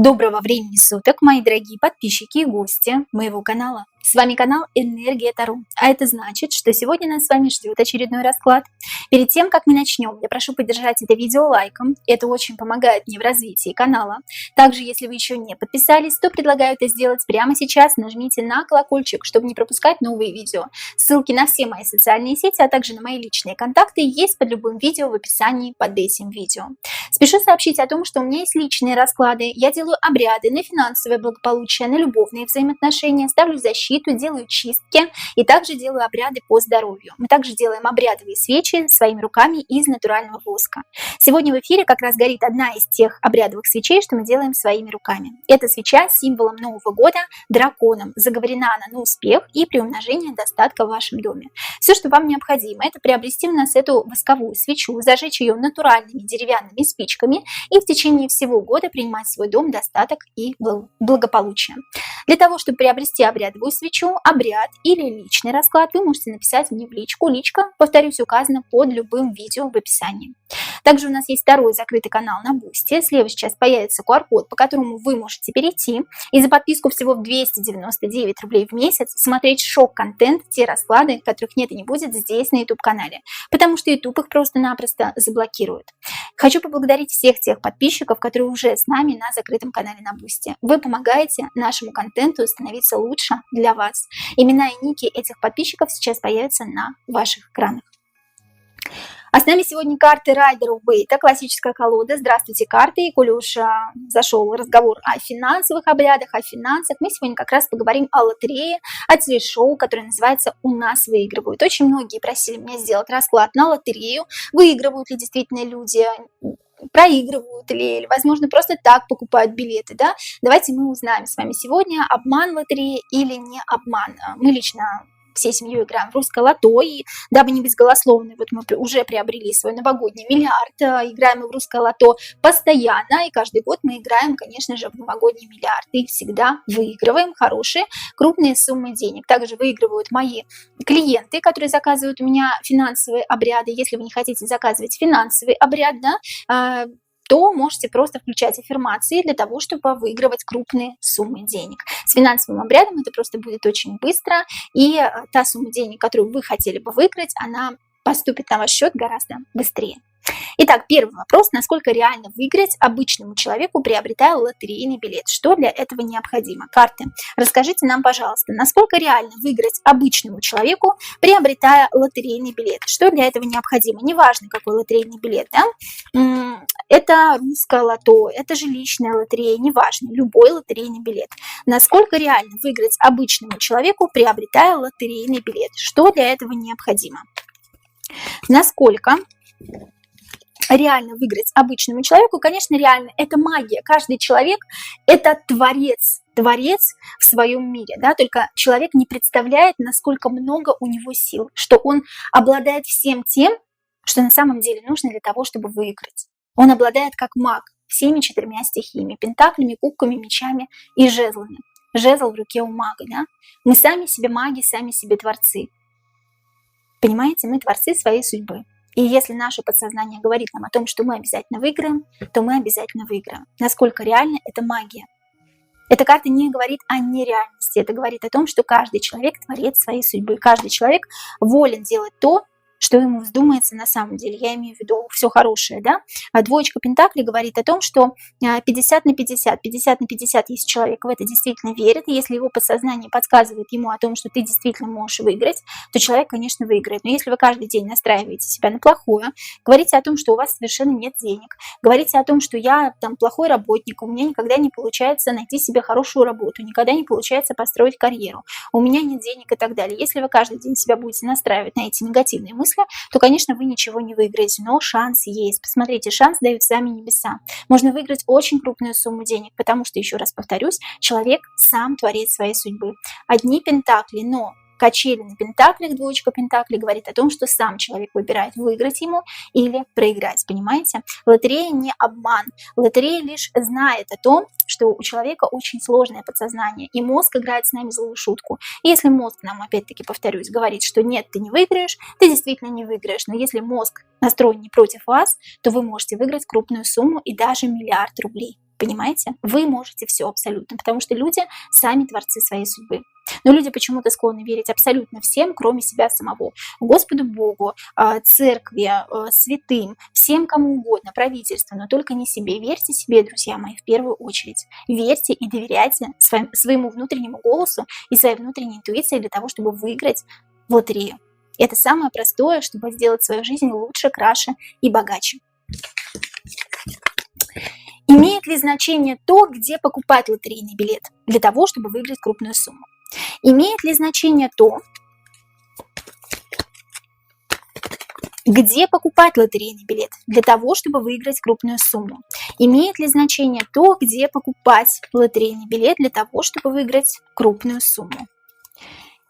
Доброго времени суток, мои дорогие подписчики и гости моего канала. С вами канал Энергия Таро, а это значит, что сегодня нас с вами ждет очередной расклад. Перед тем, как мы начнем, я прошу поддержать это видео лайком, это очень помогает мне в развитии канала. Также, если вы еще не подписались, то предлагаю это сделать прямо сейчас, нажмите на колокольчик, чтобы не пропускать новые видео. Ссылки на все мои социальные сети, а также на мои личные контакты есть под любым видео в описании под этим видео. Спешу сообщить о том, что у меня есть личные расклады, я делаю обряды на финансовое благополучие, на любовные взаимоотношения, ставлю защиту, делаю чистки и также делаю обряды по здоровью. Мы также делаем обрядовые свечи своими руками из натурального воска. Сегодня в эфире как раз горит одна из тех обрядовых свечей, что мы делаем своими руками. Эта свеча с символом Нового года, драконом. Заговорена она на успех и приумножение достатка в вашем доме. Все, что вам необходимо, это приобрести у нас эту восковую свечу, зажечь ее натуральными деревянными спичками и в течение всего года принимать в свой дом достаток и благополучие. Для того, чтобы приобрести обрядовую свечу, обряд или личный расклад, вы можете написать мне в личку. Личка, повторюсь, указана под любым видео в описании. Также у нас есть второй закрытый канал на Бусти. Слева сейчас появится QR-код, по которому вы можете перейти и за подписку всего в 299 рублей в месяц смотреть шок-контент, те расклады, которых нет и не будет здесь на YouTube-канале, потому что YouTube их просто-напросто заблокирует. Хочу поблагодарить всех тех подписчиков, которые уже с нами на закрытом канале на Бусти. Вы помогаете нашему контенту становиться лучше для вас. Имена и ники этих подписчиков сейчас появятся на ваших экранах. А с нами сегодня карты Райдер Уэйта, классическая колода. Здравствуйте, карты. И коли уж зашел разговор о финансовых обрядах, о финансах, мы сегодня как раз поговорим о лотерее, о телешоу, которое называется «У нас выигрывают». Очень многие просили меня сделать расклад на лотерею. Выигрывают ли действительно люди, проигрывают ли, или, возможно, просто так покупают билеты, да? Давайте мы узнаем с вами сегодня, обман лотереи или не обман. Мы лично всей семьей играем в русское лото, и дабы не быть голословной, вот мы уже приобрели свой новогодний миллиард, играем мы в русское лото постоянно, и каждый год мы играем, конечно же, в новогодний миллиард, и всегда выигрываем хорошие, крупные суммы денег. Также выигрывают мои клиенты, которые заказывают у меня финансовые обряды. Если вы не хотите заказывать финансовый обряд, да, то можете просто включать аффирмации для того, чтобы выигрывать крупные суммы денег. С финансовым обрядом это просто будет очень быстро, и та сумма денег, которую вы хотели бы выиграть, она поступит на ваш счет гораздо быстрее. Итак, первый вопрос. Насколько реально выиграть обычному человеку, приобретая лотерейный билет? Что для этого необходимо? Карты, расскажите нам, пожалуйста, насколько реально выиграть обычному человеку, приобретая лотерейный билет? Что для этого необходимо? Неважно, какой лотерейный билет, да? Это русское лото, это жилищная лотерея, неважно, любой лотерейный билет. Насколько реально выиграть обычному человеку, приобретая лотерейный билет? Что для этого необходимо? Насколько реально выиграть обычному человеку? Конечно, реально. Это магия. Каждый человек – это творец в своем мире. Да? Только человек не представляет, насколько много у него сил, что он обладает всем тем, что на самом деле нужно для того, чтобы выиграть. Он обладает как маг всеми 4 стихиями – пентаклями, кубками, мечами и жезлами. Жезл в руке у мага. Да? Мы сами себе маги, сами себе творцы. Понимаете, мы творцы своей судьбы. И если наше подсознание говорит нам о том, что мы обязательно выиграем, то мы обязательно выиграем. Насколько реально, это магия. Эта карта не говорит о нереальности, это говорит о том, что каждый человек творец своей судьбы. Каждый человек волен делать то, что ему вздумается на самом деле. Я имею в виду все хорошее, да? А двоечка пентаклей говорит о том, что 50 на 50, 50 на 50, если человек в это действительно верит, и если его подсознание подсказывает ему о том, что ты действительно можешь выиграть, то человек, конечно, выиграет. Но если вы каждый день настраиваете себя на плохое, говорите о том, что у вас совершенно нет денег, говорите о том, что я там плохой работник, у меня никогда не получается найти себе хорошую работу, никогда не получается построить карьеру, у меня нет денег и так далее. Если вы каждый день себя будете настраивать на эти негативные мысли, то, конечно, вы ничего не выиграете, но шанс есть. Посмотрите, шанс дают сами небеса. Можно выиграть очень крупную сумму денег, потому что, еще раз повторюсь, человек сам творец своей судьбы. Одни пентакли, но качели на пентаклях, двоечка пентаклей говорит о том, что сам человек выбирает, выиграть ему или проиграть, понимаете? Лотерея не обман. Лотерея лишь знает о том, что у человека очень сложное подсознание, и мозг играет с нами злую шутку. И если мозг нам, опять-таки, повторюсь, говорит, что нет, ты не выиграешь, ты действительно не выиграешь. Но если мозг настроен не против вас, то вы можете выиграть крупную сумму и даже миллиард рублей. Понимаете? Вы можете все абсолютно, потому что люди сами творцы своей судьбы. Но люди почему-то склонны верить абсолютно всем, кроме себя самого. Господу Богу, церкви, святым, всем кому угодно, правительству, но только не себе. Верьте себе, друзья мои, в первую очередь. Верьте и доверяйте своему внутреннему голосу и своей внутренней интуиции для того, чтобы выиграть в лотерею. Это самое простое, чтобы сделать свою жизнь лучше, краше и богаче. Имеет ли значение то, где покупать лотерейный билет для того, чтобы выиграть крупную сумму? Имеет ли значение то, где покупать лотерейный билет для того, чтобы выиграть крупную сумму? Имеет ли значение то, где покупать лотерейный билет для того, чтобы выиграть крупную сумму?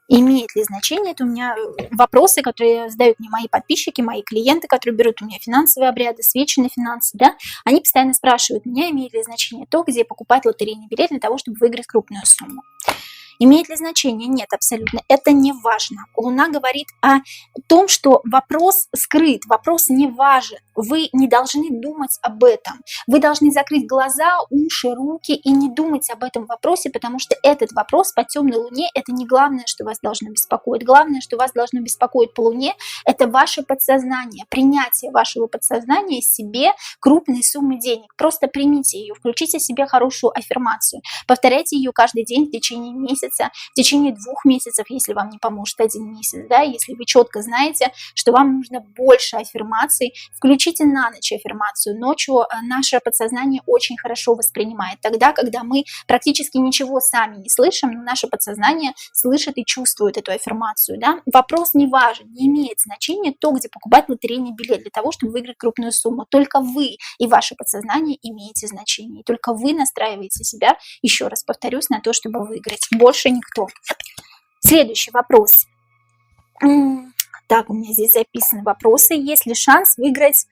Имеет ли значение? Это у меня вопросы, которые задают мне мои подписчики, мои клиенты, которые берут у меня финансовые обряды, свечи на финансы, да? Они постоянно спрашивают меня, имеет ли значение то, где покупать лотерейный билет для того, чтобы выиграть крупную сумму. Имеет ли значение? Нет, абсолютно. Это не важно. Луна говорит о том, что вопрос скрыт, вопрос не важен. Вы не должны думать об этом. Вы должны закрыть глаза, уши, руки и не думать об этом вопросе, потому что этот вопрос по темной Луне – это не главное, что вас должно беспокоить. Главное, что вас должно беспокоить по Луне – это ваше подсознание, принятие вашего подсознания себе крупной суммы денег. Просто примите ее, включите себе хорошую аффирмацию, повторяйте ее каждый день в течение месяца, в течение 2 месяцев, если вам не поможет 1 месяц, да, если вы четко знаете, что вам нужно больше аффирмаций, включите на ночь аффирмацию. Ночью наше подсознание очень хорошо воспринимает. Тогда, когда мы практически ничего сами не слышим, но наше подсознание слышит и чувствует эту аффирмацию, да. Вопрос не важен, не имеет значения то, где покупать лотерейный билет для того, чтобы выиграть крупную сумму. Только вы и ваше подсознание имеете значение. И только вы настраиваете себя, еще раз повторюсь, на то, чтобы выиграть. Больше никто. Следующий вопрос. Так, у меня здесь записаны вопросы. Есть ли шанс выиграть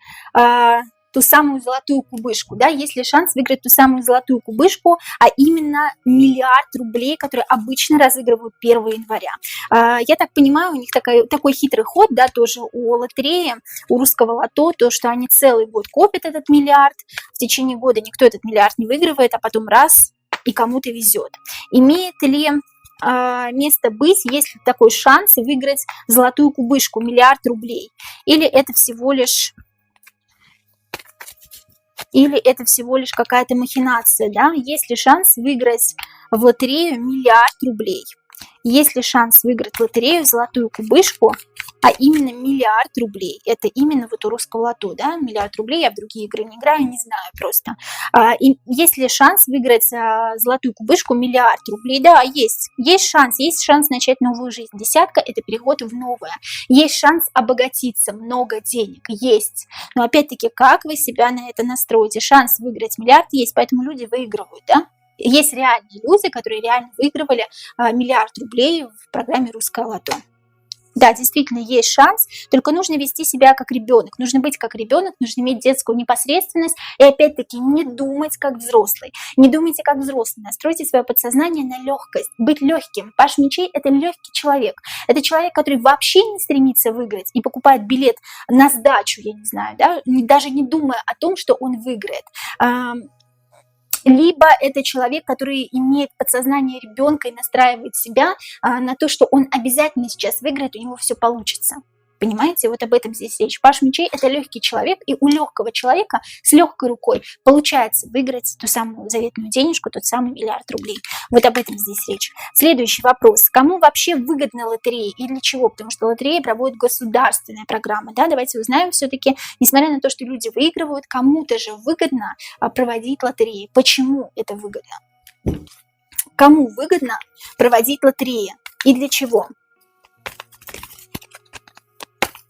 ту самую золотую кубышку? Да, есть ли шанс выиграть ту самую золотую кубышку, а именно 1 миллиард рублей, которые обычно разыгрывают 1 января? Я так понимаю, у них такой хитрый ход, да, тоже у лотереи, у русского лото, то, что они целый год копят этот миллиард, в течение года никто этот миллиард не выигрывает, а потом раз, и кому-то везет. Имеет ли место быть, есть ли такой шанс выиграть золотую кубышку, 1 миллиард рублей? Или это всего лишь какая-то махинация, да? Есть ли шанс выиграть в лотерею 1 миллиард рублей? Есть ли шанс выиграть в лотерею золотую кубышку, а именно 1 миллиард рублей? Это именно вот у русского лото, да, 1 миллиард рублей, я в другие игры не играю, не знаю просто. И есть ли шанс выиграть золотую кубышку 1 миллиард рублей? Да, есть. Есть шанс начать новую жизнь. Десятка – это переход в новое. Есть шанс обогатиться, много денег, есть. Но опять-таки, как вы себя на это настроите? Шанс выиграть миллиард есть, поэтому люди выигрывают, да? Есть реальные люди, которые реально выигрывали 1 миллиард рублей в программе «Русское лото». Да, действительно, есть шанс, только нужно вести себя как ребенок. Нужно быть как ребенок, нужно иметь детскую непосредственность и опять-таки не думать как взрослый. Не думайте как взрослый, настройте свое подсознание на легкость, быть легким. Паш мечей – это легкий человек. Это человек, который вообще не стремится выиграть и покупает билет на сдачу, я не знаю, да, даже не думая о том, что он выиграет. Либо это человек, который имеет подсознание ребенка и настраивает себя на то, что он обязательно сейчас выиграет, у него все получится. Понимаете, вот об этом здесь речь. Паш мечей – это легкий человек, и у легкого человека с легкой рукой получается выиграть ту самую заветную денежку, тот самый 1 миллиард рублей. Вот об этом здесь речь. Следующий вопрос. Кому вообще выгодна лотерея и для чего? Потому что лотерея проводит государственная программа. Да? Давайте узнаем все-таки, несмотря на то, что люди выигрывают, кому-то же выгодно проводить лотереи. Почему это выгодно? Кому выгодно проводить лотереи и для чего?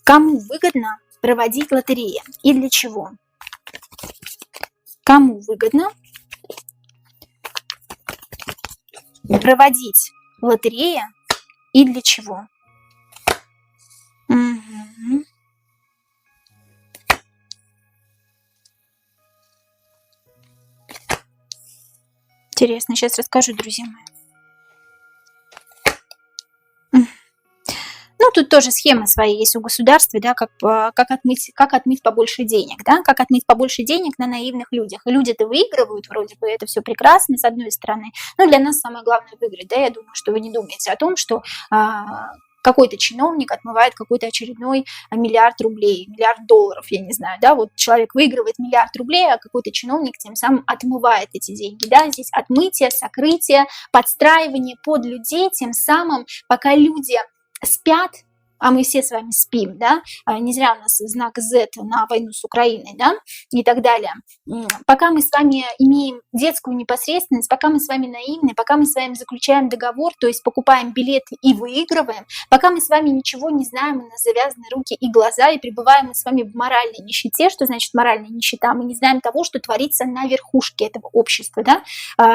Кому выгодно проводить лотереи и для чего? Кому выгодно проводить лотереи и для чего? Угу. Интересно, сейчас расскажу, друзья мои. Ну, тут тоже схема своя есть у государства, да, как отмыть побольше денег, да, как отмыть побольше денег на наивных людях. И люди-то выигрывают, вроде бы, это все прекрасно, с одной стороны, но для нас самое главное выиграть, да, я думаю, что вы не думаете о том, что какой-то чиновник отмывает какой-то очередной миллиард рублей, миллиард долларов, я не знаю, да, вот человек выигрывает миллиард рублей, а какой-то чиновник тем самым отмывает эти деньги, да, здесь отмытие, сокрытие, подстраивание под людей, тем самым, пока люди спят, а мы все с вами спим, да, не зря у нас знак Z на войну с Украиной, да, и так далее. Пока мы с вами имеем детскую непосредственность, пока мы с вами наивны, пока мы с вами заключаем договор, то есть покупаем билеты и выигрываем, пока мы с вами ничего не знаем, у нас завязаны руки и глаза, и пребываем мы с вами в моральной нищете. Что значит моральная нищета? Мы не знаем того, что творится на верхушке этого общества, да.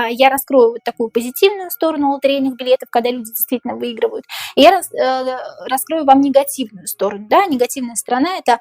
Я раскрою вот такую позитивную сторону лотерейных билетов, когда люди действительно выигрывают. И я раскрою вам негативную сторону, да, негативная сторона – это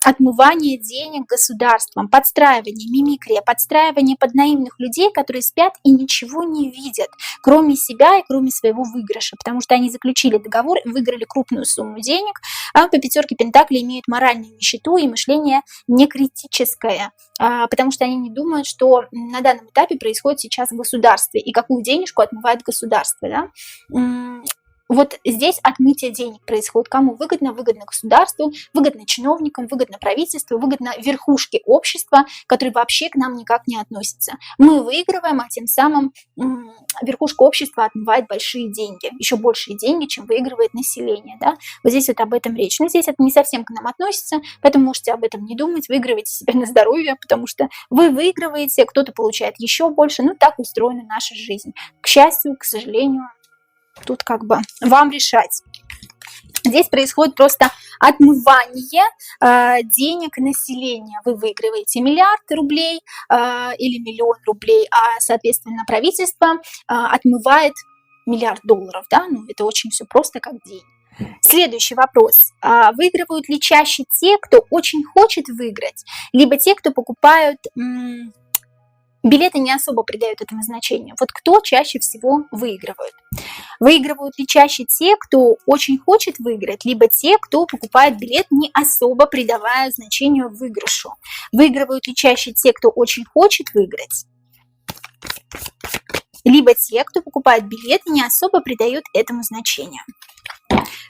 отмывание денег государством, подстраивание, мимикрия, подстраивание под наивных людей, которые спят и ничего не видят, кроме себя и кроме своего выигрыша, потому что они заключили договор и выиграли крупную сумму денег, а по пятерке пентаклей имеют моральную нищету и мышление некритическое, потому что они не думают, что на данном этапе происходит сейчас в государстве и какую денежку отмывает государство, да. Вот здесь отмытие денег происходит. Кому выгодно? Выгодно государству, выгодно чиновникам, выгодно правительству, выгодно верхушке общества, которые вообще к нам никак не относятся. Мы выигрываем, а тем самым верхушка общества отмывает большие деньги, еще большие деньги, чем выигрывает население. Да? Вот здесь вот об этом речь. Но здесь это не совсем к нам относится, поэтому можете об этом не думать, выигрывайте себе на здоровье, потому что вы выигрываете, кто-то получает еще больше. Ну, так устроена наша жизнь. К счастью, к сожалению, тут как бы вам решать. Здесь происходит просто отмывание денег населения. Вы выигрываете миллиард рублей или миллион рублей, а, соответственно, правительство отмывает миллиард долларов. Да? Ну, это очень все просто, как день. Следующий вопрос. Выигрывают ли чаще те, кто очень хочет выиграть, либо те, кто покупают... Билеты не особо придают этому значению. Вот кто чаще всего выигрывает? Выигрывают ли чаще те, кто очень хочет выиграть, либо те, кто покупает билет, не особо придавая значению выигрышу? Выигрывают ли чаще те, кто очень хочет выиграть, либо те, кто покупает билет и не особо придает этому значению?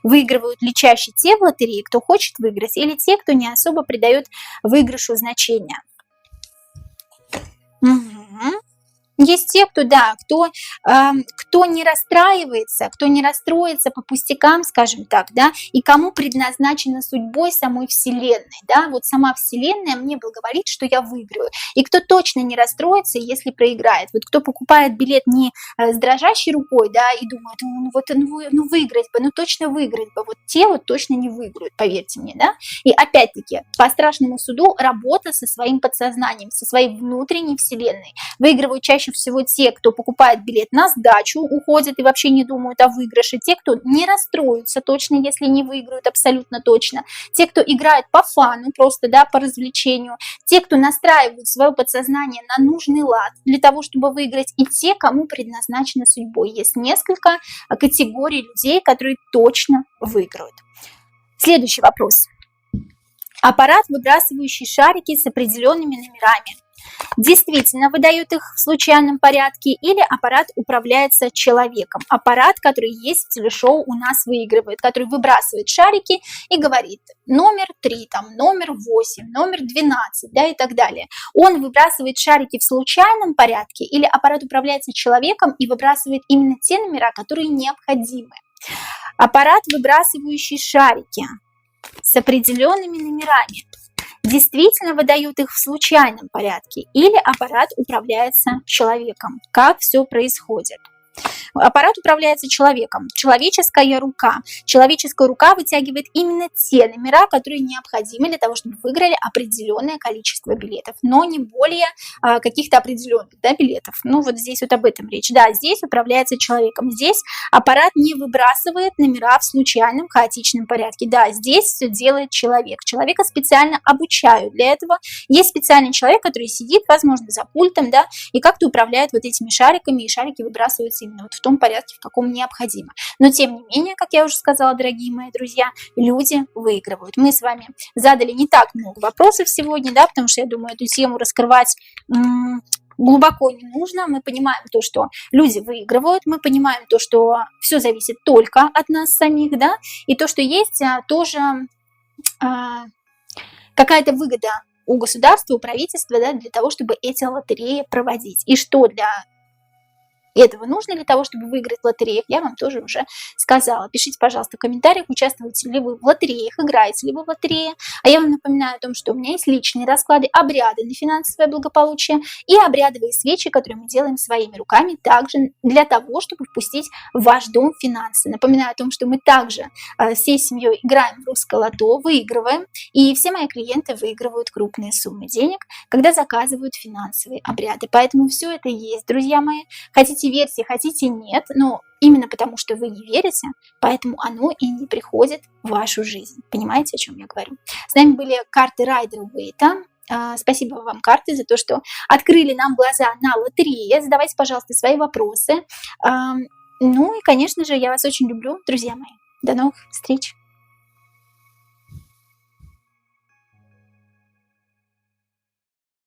Выигрывают ли чаще те в лотерее, кто хочет выиграть, или те, кто не особо придает выигрышу значения? Есть те, кто, да, кто не расстроится по пустякам, скажем так, да, и кому предназначена судьбой самой Вселенной, да, вот сама Вселенная мне благоволит, что я выиграю, и кто точно не расстроится, если проиграет, вот кто покупает билет не с дрожащей рукой, да, и думает, выиграть бы, точно выиграть бы, вот те вот точно не выиграют, поверьте мне, да, и опять-таки, по страшному суду, работа со своим подсознанием, со своей внутренней Вселенной. Выигрывают чаще всего те, кто покупает билет на сдачу, уходят и вообще не думают о выигрыше, те, кто не расстроятся точно, если не выиграют, абсолютно точно, те, кто играет по фану, просто, да, по развлечению, те, кто настраивают свое подсознание на нужный лад для того, чтобы выиграть, и те, кому предназначена судьбой. Есть несколько категорий людей, которые точно выиграют. Следующий вопрос. Аппарат, выбрасывающий шарики с определенными номерами, действительно выдают их в случайном порядке, или аппарат управляется человеком? Аппарат, который есть в телешоу, у нас выигрывает, который выбрасывает шарики и говорит номер 3, там, номер 8, номер 12, да, и так далее. Он выбрасывает шарики в случайном порядке, или аппарат управляется человеком и выбрасывает именно те номера, которые необходимы? Аппарат, выбрасывающий шарики с определенными номерами, действительно выдают их в случайном порядке, или аппарат управляется человеком? Как все происходит? Аппарат управляется человеком. Человеческая рука вытягивает именно те номера, которые необходимы для того, чтобы выиграли определенное количество билетов, но не более каких-то определенных, да, билетов. Ну вот здесь вот об этом речь. Да, здесь управляется человеком. Здесь аппарат не выбрасывает номера в случайном, хаотичном порядке. Да, здесь все делает человек. Человека специально обучают для этого. Есть специальный человек, который сидит, возможно, за пультом, да, и как-то управляет вот этими шариками, и шарики выбрасываются именно вот в том порядке, в каком необходимо. Но тем не менее, как я уже сказала, дорогие мои друзья, люди выигрывают. Мы с вами задали не так много вопросов сегодня, да, потому что я думаю, эту тему раскрывать глубоко не нужно. Мы понимаем то, что люди выигрывают, мы понимаем то, что все зависит только от нас самих, да, и то, что есть тоже какая-то выгода у государства, у правительства, да, для того, чтобы эти лотереи проводить. И что для этого нужно для того, чтобы выиграть в лотереях, я вам тоже уже сказала. Пишите, пожалуйста, в комментариях, участвуете ли вы в лотереях, играете ли вы в лотереи. А я вам напоминаю о том, что у меня есть личные расклады, обряды на финансовое благополучие и обрядовые свечи, которые мы делаем своими руками, также для того, чтобы впустить в ваш дом финансы. Напоминаю о том, что мы также всей семьей играем в русское лото, выигрываем, и все мои клиенты выигрывают крупные суммы денег, когда заказывают финансовые обряды. Поэтому все это есть, друзья мои. Хотите верьте, хотите нет, но именно потому, что вы не верите, поэтому оно и не приходит в вашу жизнь. Понимаете, о чем я говорю? С нами были карты Райдер Уэйта. Спасибо вам, карты, за то, что открыли нам глаза на лотереи. Задавайте, пожалуйста, свои вопросы. Ну и, конечно же, я вас очень люблю, друзья мои. До новых встреч!